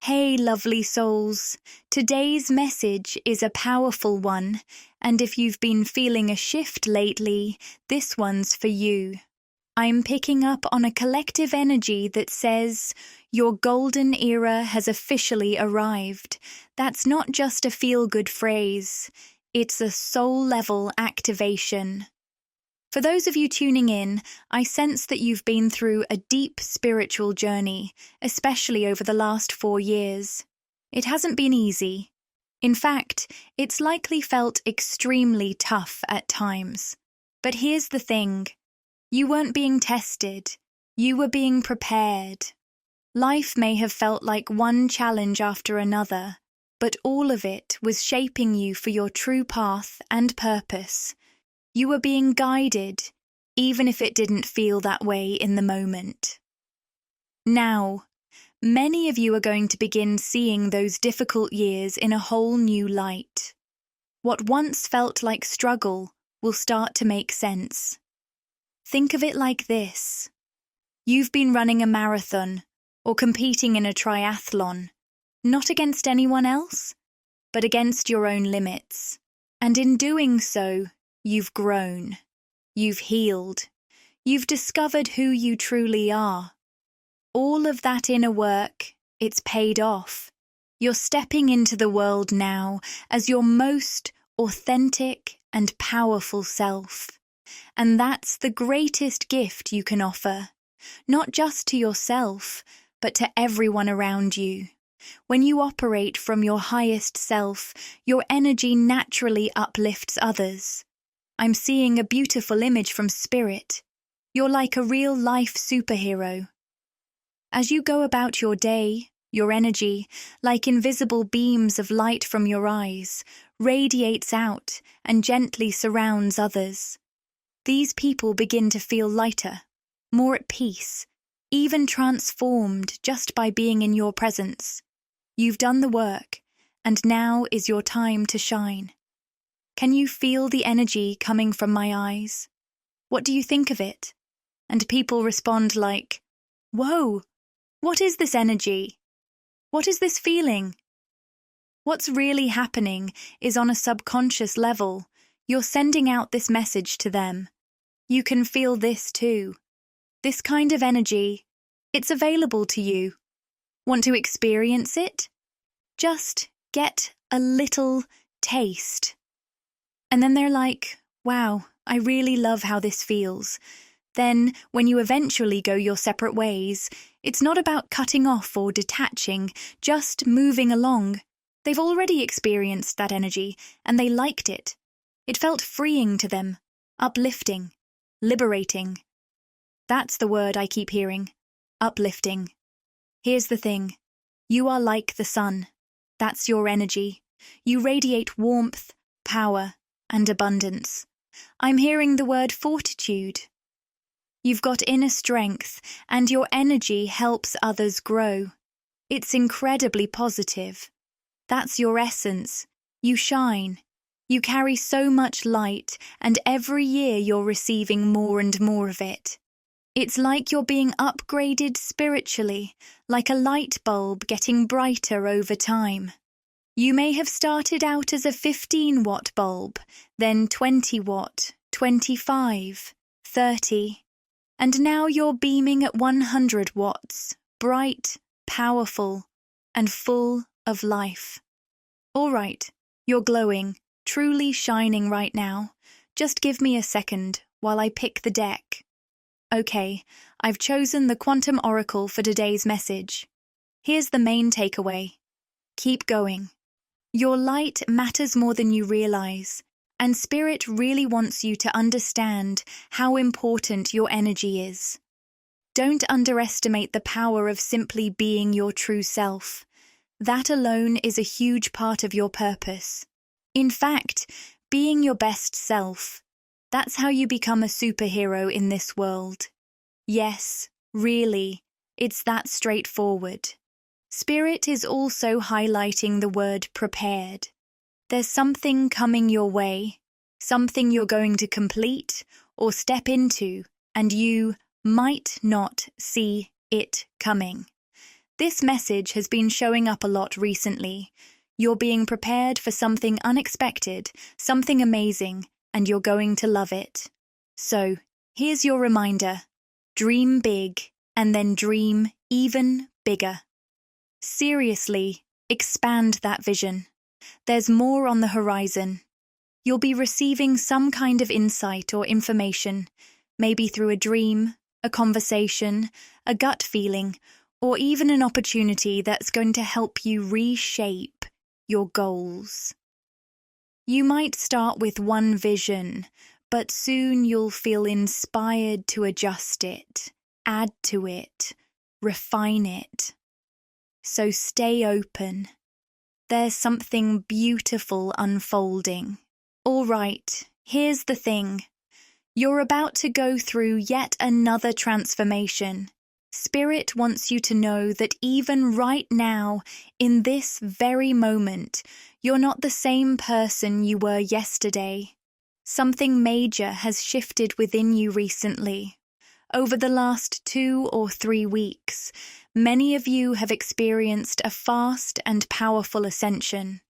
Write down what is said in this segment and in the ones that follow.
Hey, lovely souls. Today's message is a powerful one, and if you've been feeling a shift lately, this one's for you. I'm picking up on a collective energy that says, your golden era has officially arrived. That's not just a feel-good phrase, it's a soul-level activation. For those of you tuning in, I sense that you've been through a deep spiritual journey, especially over the last 4 years. It hasn't been easy. In fact, it's likely felt extremely tough at times. But here's the thing. You weren't being tested. You were being prepared. Life may have felt like one challenge after another, but all of it was shaping you for your true path and purpose. You were being guided, even if it didn't feel that way in the moment. Now, many of you are going to begin seeing those difficult years in a whole new light. What once felt like struggle will start to make sense. Think of it like this. You've been running a marathon or competing in a triathlon, not against anyone else, but against your own limits. And in doing so, you've grown, you've healed, you've discovered who you truly are. All of that inner work, it's paid off. You're stepping into the world now as your most authentic and powerful self. And that's the greatest gift you can offer, not just to yourself, but to everyone around you. When you operate from your highest self, your energy naturally uplifts others. I'm seeing a beautiful image from Spirit. You're like a real-life superhero. As you go about your day, your energy, like invisible beams of light from your eyes, radiates out and gently surrounds others. These people begin to feel lighter, more at peace, even transformed just by being in your presence. You've done the work, and now is your time to shine. Can you feel the energy coming from my eyes? What do you think of it? And people respond like, "Whoa, what is this energy? What is this feeling?" What's really happening is on a subconscious level. You're sending out this message to them. You can feel this too. This kind of energy, it's available to you. Want to experience it? Just get a little taste. And then they're like, wow, I really love how this feels. Then, when you eventually go your separate ways, it's not about cutting off or detaching, just moving along. They've already experienced that energy, and they liked it. It felt freeing to them, uplifting, liberating. That's the word I keep hearing, uplifting. Here's the thing. You are like the sun. That's your energy. You radiate warmth, power, and abundance. I'm hearing the word fortitude. You've got inner strength, and your energy helps others grow. It's incredibly positive. That's your essence. You shine. You carry so much light, and every year you're receiving more and more of it. It's like you're being upgraded spiritually, like a light bulb getting brighter over time. You may have started out as a 15-watt bulb, then 20-watt, 25, 30, and now you're beaming at 100 watts, bright, powerful, and full of life. All right, you're glowing, truly shining right now. Just give me a second while I pick the deck. Okay, I've chosen the Quantum Oracle for today's message. Here's the main takeaway. Keep going. Your light matters more than you realize, and Spirit really wants you to understand how important your energy is. Don't underestimate the power of simply being your true self. That alone is a huge part of your purpose. In fact, being your best self, that's how you become a superhero in this world. Yes, really, it's that straightforward. Spirit is also highlighting the word prepared. There's something coming your way, something you're going to complete or step into, and you might not see it coming. This message has been showing up a lot recently. You're being prepared for something unexpected, something amazing, and you're going to love it. So, here's your reminder. Dream big, and then dream even bigger. Seriously, expand that vision. There's more on the horizon. You'll be receiving some kind of insight or information, maybe through a dream, a conversation, a gut feeling, or even an opportunity that's going to help you reshape your goals. You might start with one vision, but soon you'll feel inspired to adjust it, add to it, refine it. So stay open. There's something beautiful unfolding. All right, here's the thing. You're about to go through yet another transformation. Spirit wants you to know that even right now, in this very moment, you're not the same person you were yesterday. Something major has shifted within you recently. Over the last 2 or 3 weeks, many of you have experienced a fast and powerful ascension.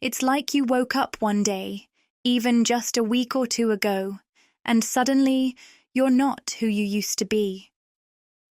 It's like you woke up one day, even just a week or 2 ago, and suddenly you're not who you used to be.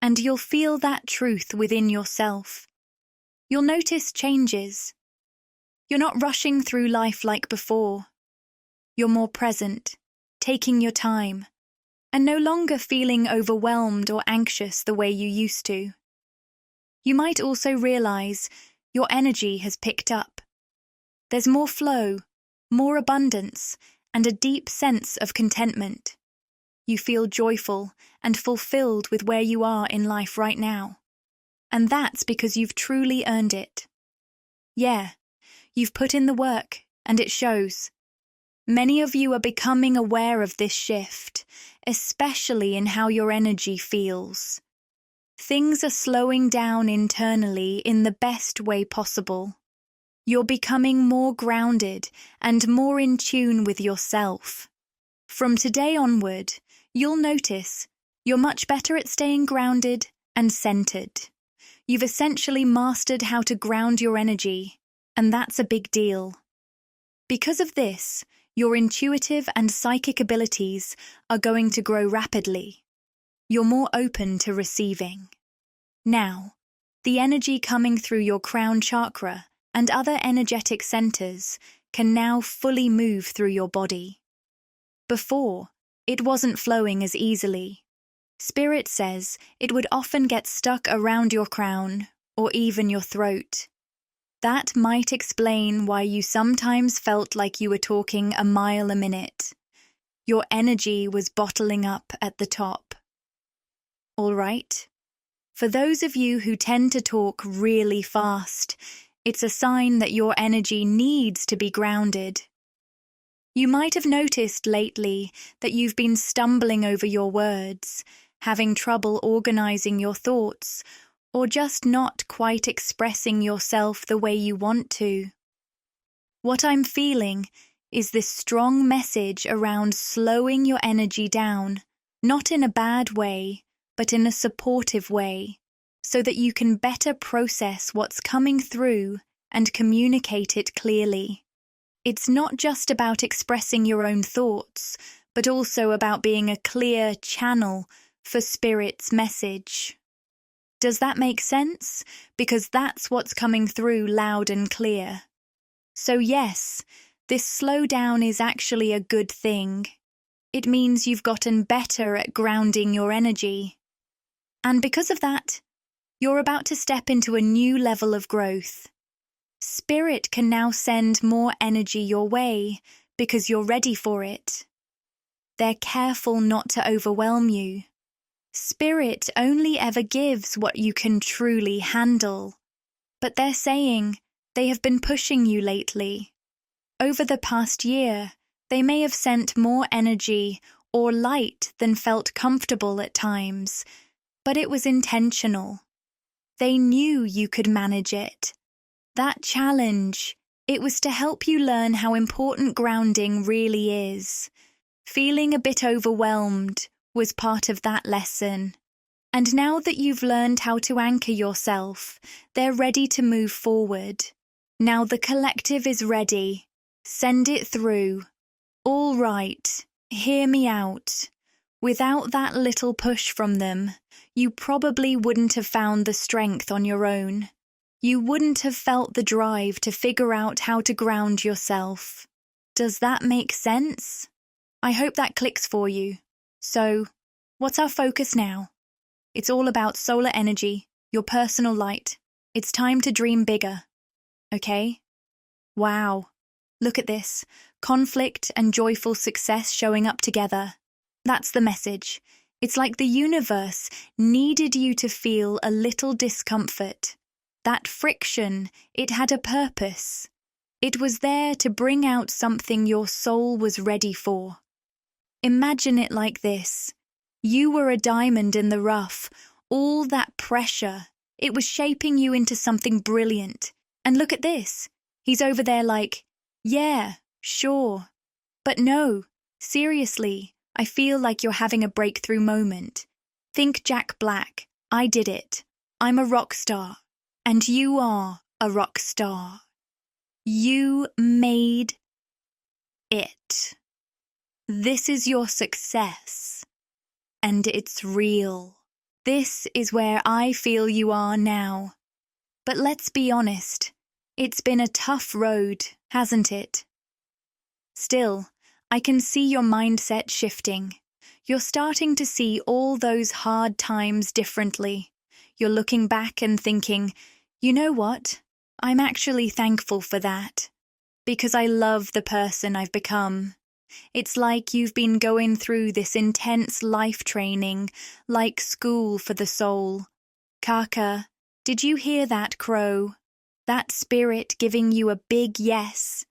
And you'll feel that truth within yourself. You'll notice changes. You're not rushing through life like before. You're more present, taking your time, and no longer feeling overwhelmed or anxious the way you used to. You might also realize your energy has picked up. There's more flow, more abundance, and a deep sense of contentment. You feel joyful and fulfilled with where you are in life right now. And that's because you've truly earned it. Yeah, you've put in the work, and it shows. Many of you are becoming aware of this shift, especially in how your energy feels. Things are slowing down internally in the best way possible. You're becoming more grounded and more in tune with yourself. From today onward, you'll notice you're much better at staying grounded and centered. You've essentially mastered how to ground your energy, and that's a big deal. Because of this, your intuitive and psychic abilities are going to grow rapidly. You're more open to receiving. Now, the energy coming through your crown chakra and other energetic centers can now fully move through your body. Before, it wasn't flowing as easily. Spirit says it would often get stuck around your crown or even your throat. That might explain why you sometimes felt like you were talking a mile a minute. Your energy was bottling up at the top. All right. For those of you who tend to talk really fast, it's a sign that your energy needs to be grounded. You might have noticed lately that you've been stumbling over your words, having trouble organizing your thoughts, or just not quite expressing yourself the way you want to. What I'm feeling is this strong message around slowing your energy down, not in a bad way, but in a supportive way, so that you can better process what's coming through and communicate it clearly. It's not just about expressing your own thoughts, but also about being a clear channel for Spirit's message. Does that make sense? Because that's what's coming through loud and clear. So yes, this slowdown is actually a good thing. It means you've gotten better at grounding your energy. And because of that, you're about to step into a new level of growth. Spirit can now send more energy your way because you're ready for it. They're careful not to overwhelm you. Spirit only ever gives what you can truly handle. But they're saying they have been pushing you lately. Over the past year, they may have sent more energy or light than felt comfortable at times, but it was intentional. They knew you could manage it. That challenge, it was to help you learn how important grounding really is. Feeling a bit overwhelmed was part of that lesson. And now that you've learned how to anchor yourself, they're ready to move forward. Now the collective is ready. Send it through. All right, hear me out. Without that little push from them, you probably wouldn't have found the strength on your own. You wouldn't have felt the drive to figure out how to ground yourself. Does that make sense? I hope that clicks for you. So, what's our focus now? It's all about solar energy, your personal light. It's time to dream bigger. Okay? Wow. Look at this. Conflict and joyful success showing up together. That's the message. It's like the universe needed you to feel a little discomfort. That friction, it had a purpose. It was there to bring out something your soul was ready for. Imagine it like this. You were a diamond in the rough. All that pressure, it was shaping you into something brilliant. And look at this. He's over there like, yeah, sure. But no, seriously, I feel like you're having a breakthrough moment. Think Jack Black. I did it. I'm a rock star. And you are a rock star. You made it. This is your success. And it's real. This is where I feel you are now. But let's be honest. It's been a tough road, hasn't it? Still, I can see your mindset shifting. You're starting to see all those hard times differently. You're looking back and thinking, you know what? I'm actually thankful for that. Because I love the person I've become. It's like you've been going through this intense life training, like school for the soul. Chakra, did you hear that, crow? That spirit giving you a big yes.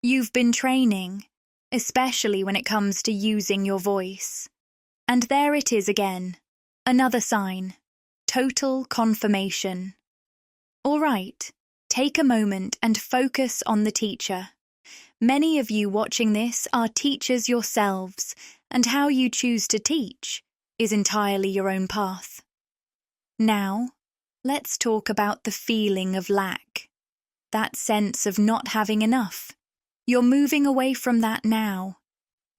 You've been training, especially when it comes to using your voice. And there it is again. Another sign. Total confirmation. All right, take a moment and focus on the teacher. Many of you watching this are teachers yourselves, and how you choose to teach is entirely your own path. Now, let's talk about the feeling of lack. That sense of not having enough. You're moving away from that now.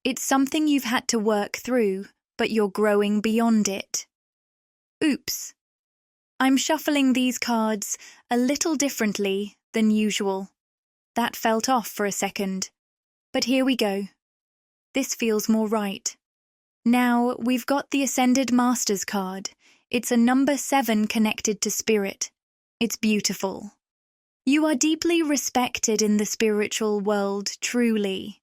It's something you've had to work through, but you're growing beyond it. Oops. I'm shuffling these cards a little differently than usual. That felt off for a second. But here we go. This feels more right. Now, we've got the Ascended Masters card. It's a number 7 connected to spirit. It's beautiful. You are deeply respected in the spiritual world, truly.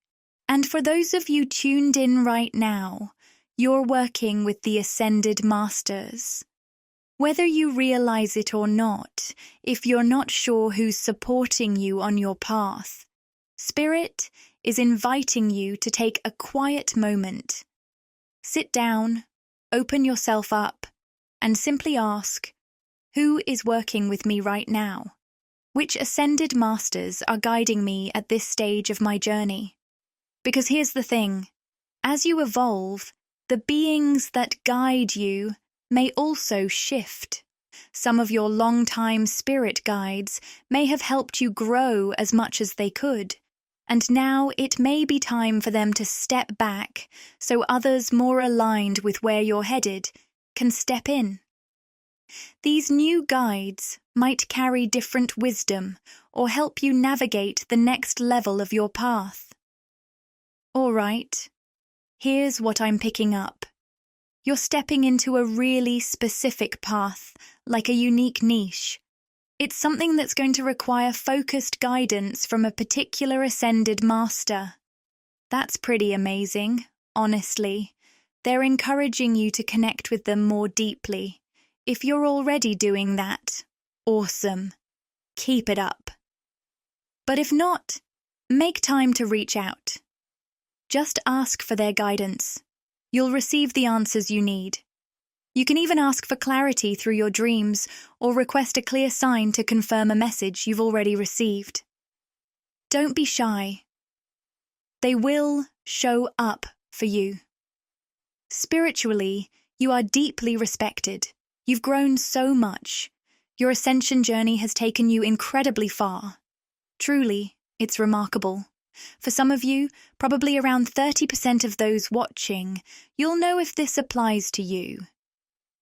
And for those of you tuned in right now, you're working with the Ascended Masters. Whether you realize it or not, if you're not sure who's supporting you on your path, Spirit is inviting you to take a quiet moment. Sit down, open yourself up, and simply ask, who is working with me right now? Which Ascended Masters are guiding me at this stage of my journey? Because here's the thing, as you evolve, the beings that guide you may also shift. Some of your long-time spirit guides may have helped you grow as much as they could, and now it may be time for them to step back so others more aligned with where you're headed can step in. These new guides might carry different wisdom or help you navigate the next level of your path. All right, here's what I'm picking up. You're stepping into a really specific path, like a unique niche. It's something that's going to require focused guidance from a particular Ascended Master. That's pretty amazing, honestly. They're encouraging you to connect with them more deeply. If you're already doing that, awesome. Keep it up. But if not, make time to reach out. Just ask for their guidance. You'll receive the answers you need. You can even ask for clarity through your dreams or request a clear sign to confirm a message you've already received. Don't be shy. They will show up for you. Spiritually, you are deeply respected. You've grown so much. Your ascension journey has taken you incredibly far. Truly, it's remarkable. For some of you, probably around 30% of those watching, you'll know if this applies to you.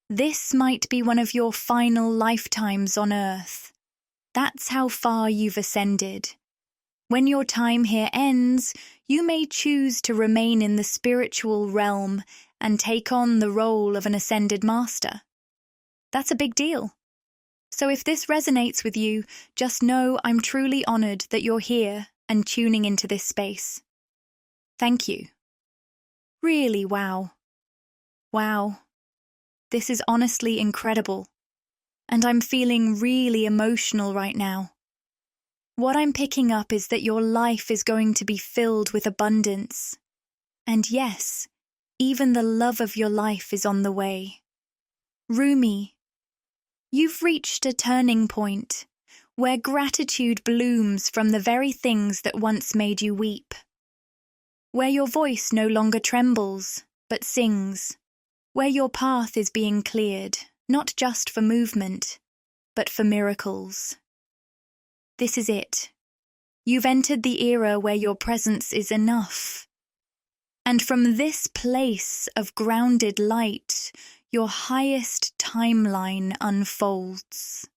This might be one of your final lifetimes on Earth. That's how far you've ascended. When your time here ends, you may choose to remain in the spiritual realm and take on the role of an ascended master. That's a big deal. So if this resonates with you, just know I'm truly honored that you're here and tuning into this space. Thank you. Really, wow. Wow. This is honestly incredible. And I'm feeling really emotional right now. What I'm picking up is that your life is going to be filled with abundance. And yes, even the love of your life is on the way. Rumi, you've reached a turning point where gratitude blooms from the very things that once made you weep. Where your voice no longer trembles, but sings. Where your path is being cleared, not just for movement, but for miracles. This is it. You've entered the era where your presence is enough. And from this place of grounded light, your highest timeline unfolds.